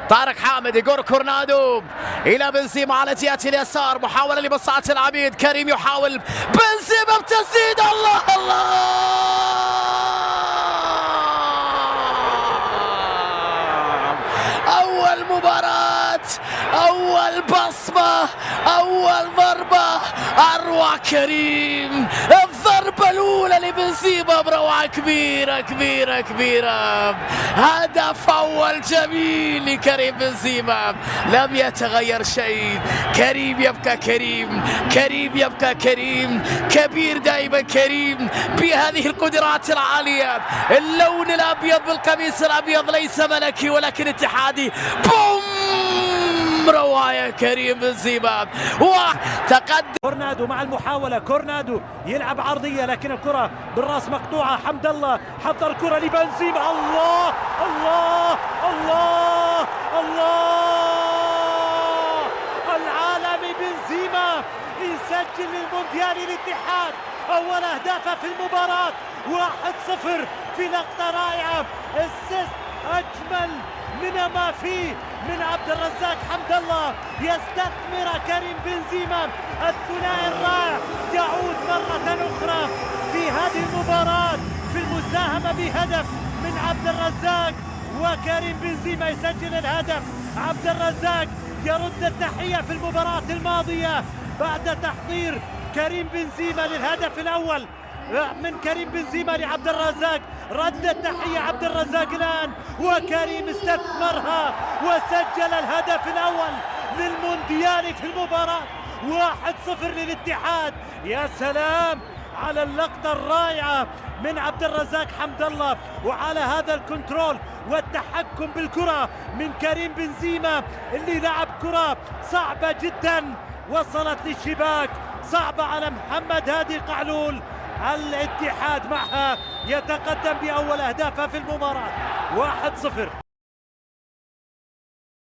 طارق حامد يقول كورنادو الى بنزيما على جهه اليسار، محاوله لمصعد العبيد. كريم يحاول، بنزيما بتسديد، الله الله، اول مباراه، اول بصمه، اول ضربه، اروع كريم. الضربه الاولى لبنزيما بروعه كبيره كبيره كبيره، هدف اول جميل لكريم بنزيما، لم يتغير شيء. كريم يبقى كريم، كريم يبقى كريم، كبير دائما كريم، بهذه القدرات العاليه. اللون الابيض بالقميص الابيض ليس ملكي ولكن اتحادي. بوم، روعه يا كريم بنزيما، وتقدم. كورنادو مع المحاولة، كورنادو يلعب عرضية لكن الكرة بالراس مقطوعة. حمد الله حضر الكرة لبنزيما، الله الله الله الله، العالمي بنزيما يسجل للمونديال الاتحاد أول أهدافه في المباراة. 1-0 في لقطة رائعة، اسيست أجمل من ما فيه من عبد الرزاق حمد الله. يستثمر كريم بنزيما الثنائي الرائع، يعود مرة أخرى في هذه المباراة في المساهمة بهدف من عبد الرزاق، وكريم بنزيما يسجل الهدف. عبد الرزاق يرد التحية في المباراة الماضية بعد تحضير كريم بنزيما للهدف الأول من كريم بنزيما لعبد الرزاق. رد التحية عبد الرزاق الآن، وكريم استثمرها وسجل الهدف الأول للمونديال في المباراة. 1-0 للاتحاد. يا سلام على اللقطة الرائعة من عبد الرزاق حمد الله، وعلى هذا الكنترول والتحكم بالكرة من كريم بنزيما اللي لعب كرة صعبة جدا وصلت للشباك، صعبة على محمد هادي قعلول. الاتحاد معها يتقدم بأول أهدافه في المباراة 1-0.